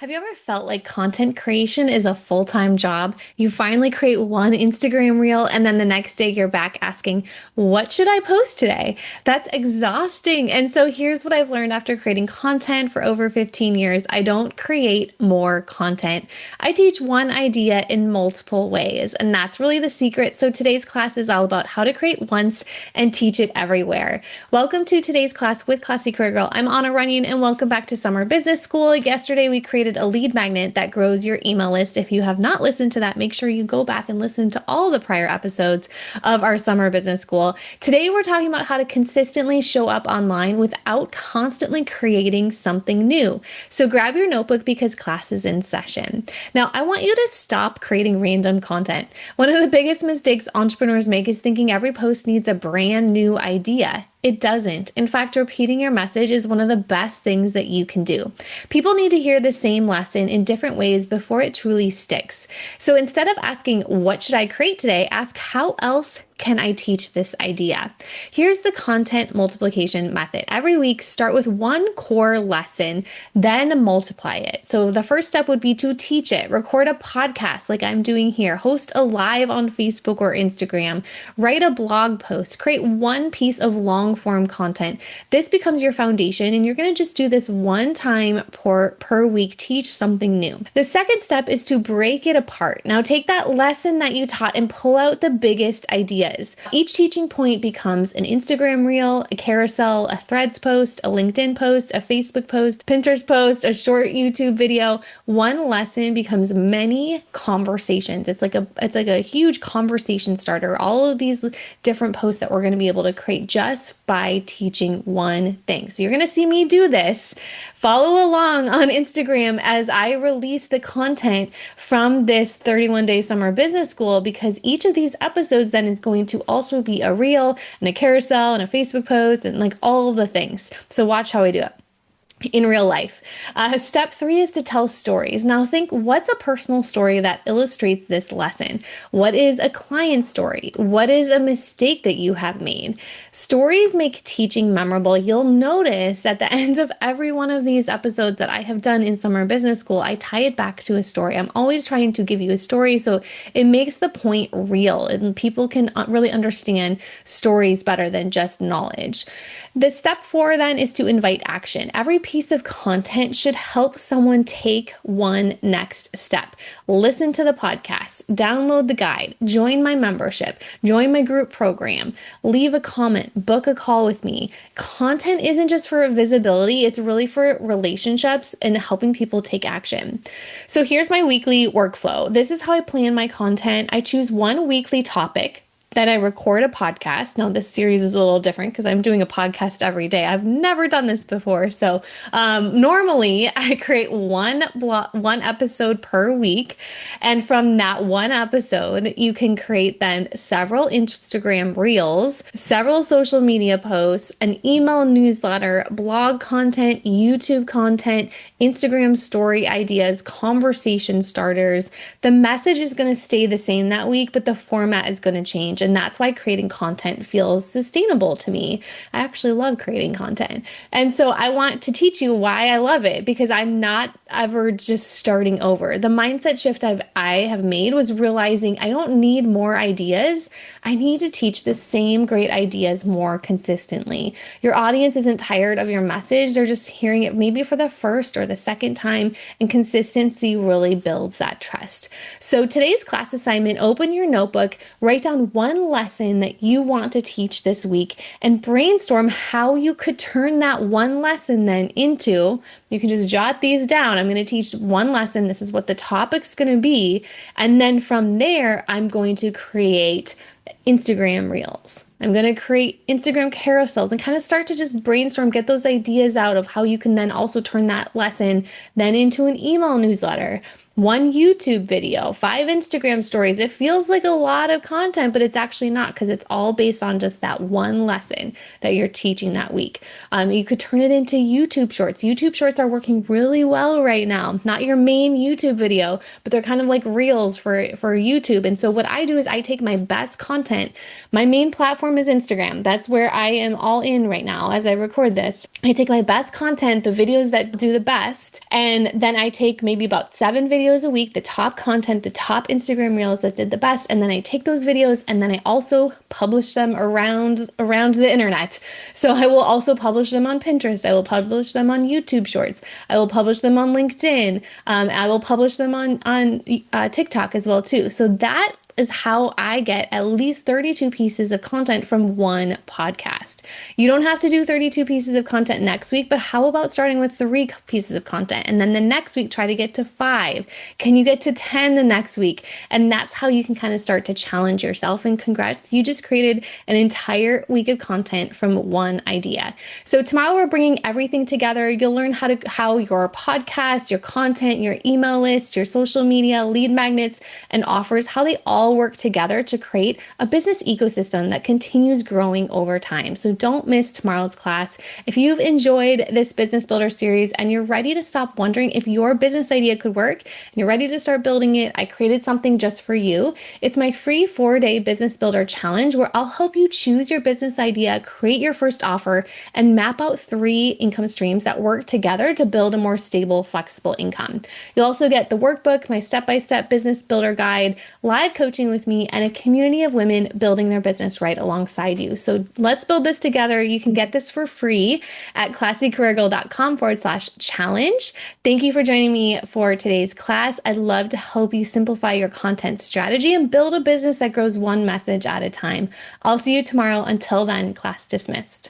Have you ever felt like content creation is a full-time job? You finally create one Instagram reel and then the next day you're back asking, what should I post today? That's exhausting. And so here's what I've learned after creating content for over 15 years. I don't create more content. I teach one idea in multiple ways, and that's really the secret. So today's class is all about how to create once and teach it everywhere. Welcome to today's class with Classy Career Girl. I'm Anna Runyon and welcome back to Summer Business School. Yesterday we created a lead magnet that grows your email list. If you have not listened to that, make sure you go back and listen to all the prior episodes of our Summer Business School. Today, we're talking about how to consistently show up online without constantly creating something new. So grab your notebook because class is in session. Now, I want you to stop creating random content. One of the biggest mistakes entrepreneurs make is thinking every post needs a brand new idea. It doesn't. In fact, repeating your message is one of the best things that you can do. People need to hear the same lesson in different ways before it truly sticks. So instead of asking, what should I create today? Ask, how else can I teach this idea? Here's the content multiplication method. Every week, start with one core lesson, then multiply it. So the first step would be to teach it. Record a podcast like I'm doing here. Host a live on Facebook or Instagram. Write a blog post. Create one piece of long form content. This becomes your foundation, and you're going to just do this one time per week. Teach something new. The second step is to break it apart. Now take that lesson that you taught and pull out the biggest ideas. Each teaching point becomes an Instagram reel, a carousel, a Threads post, a LinkedIn post, a Facebook post, Pinterest post, a short YouTube video. One lesson becomes many conversations. It's like a huge conversation starter. All of these different posts that we're going to be able to create just by teaching one thing. So you're going to see me do this. Follow along on Instagram as I release the content from this 31-day summer business school, because each of these episodes then is going to also be a reel and a carousel and a Facebook post and like all of the things. So watch how I do it in real life. Step 3 is to tell stories. Now think, what's a personal story that illustrates this lesson? What is a client story? What is a mistake that you have made? Stories make teaching memorable. You'll notice at the end of every one of these episodes that I have done in Summer Business School, I tie it back to a story. I'm always trying to give you a story so it makes the point real and people can really understand stories better than just knowledge. The step 4 then is to invite action. Every piece of content should help someone take one next step. Listen to the podcast, download the guide, join my membership, join my group program, leave a comment, book a call with me. Content isn't just for visibility, it's really for relationships and helping people take action. So here's my weekly workflow. This is how I plan my content. I choose one weekly topic. Then I record a podcast. Now this series is a little different because I'm doing a podcast every day. I've never done this before. So normally I create one episode per week. And from that one episode, you can create then several Instagram reels, several social media posts, an email newsletter, blog content, YouTube content, Instagram story ideas, conversation starters. The message is going to stay the same that week, but the format is going to change. And that's why creating content feels sustainable to me. I actually love creating content. And so I want to teach you why I love it, because I'm not ever just starting over. The mindset shift I have made was realizing I don't need more ideas. I need to teach the same great ideas more consistently. Your audience isn't tired of your message. They're just hearing it maybe for the first or the second time, and consistency really builds that trust. So today's class assignment, open your notebook, write down one lesson that you want to teach this week and brainstorm how you could turn that one lesson then into, you can just jot these down. I'm going to teach one lesson. This is what the topic's going to be. And then from there, I'm going to create Instagram reels. I'm going to create Instagram carousels and kind of start to just brainstorm, get those ideas out of how you can then also turn that lesson then into an email newsletter, one YouTube video, 5 Instagram stories. It feels like a lot of content, but it's actually not, because it's all based on just that one lesson that you're teaching that week. You could turn it into YouTube shorts. YouTube shorts are working really well right now. Not your main YouTube video, but they're kind of like reels for YouTube. And so what I do is I take my best content. My main platform is Instagram. That's where I am all in right now as I record this. I take my best content, the videos that do the best, and then I take maybe about 7 videos a week, the top content, the top Instagram reels that did the best, and then I take those videos and then I also publish them around the internet. So I will also publish them on Pinterest. I will publish them on YouTube Shorts. I will publish them on LinkedIn. I will publish them on TikTok as well too. So that is how I get at least 32 pieces of content from one podcast. You don't have to do 32 pieces of content next week, but how about starting with 3 pieces of content and then the next week try to get to 5? Can you get to 10 the next week? And that's how you can kind of start to challenge yourself. And congrats, you just created an entire week of content from one idea. So tomorrow we're bringing everything together. You'll learn how your podcast, your content, your email list, your social media, lead magnets, and offers, how they all work together to create a business ecosystem that continues growing over time. So don't miss tomorrow's class. If you've enjoyed this Business Builder series and you're ready to stop wondering if your business idea could work and you're ready to start building it, I created something just for you. It's my free 4-day Business Builder challenge where I'll help you choose your business idea, create your first offer, and map out 3 income streams that work together to build a more stable, flexible income. You'll also get the workbook, my step-by-step business builder guide, live coaching with me, and a community of women building their business right alongside you. So let's build this together. You can get this for free at classycareergirl.com/challenge. Thank you for joining me for today's class. I'd love to help you simplify your content strategy and build a business that grows one message at a time. I'll see you tomorrow. Until then, class dismissed.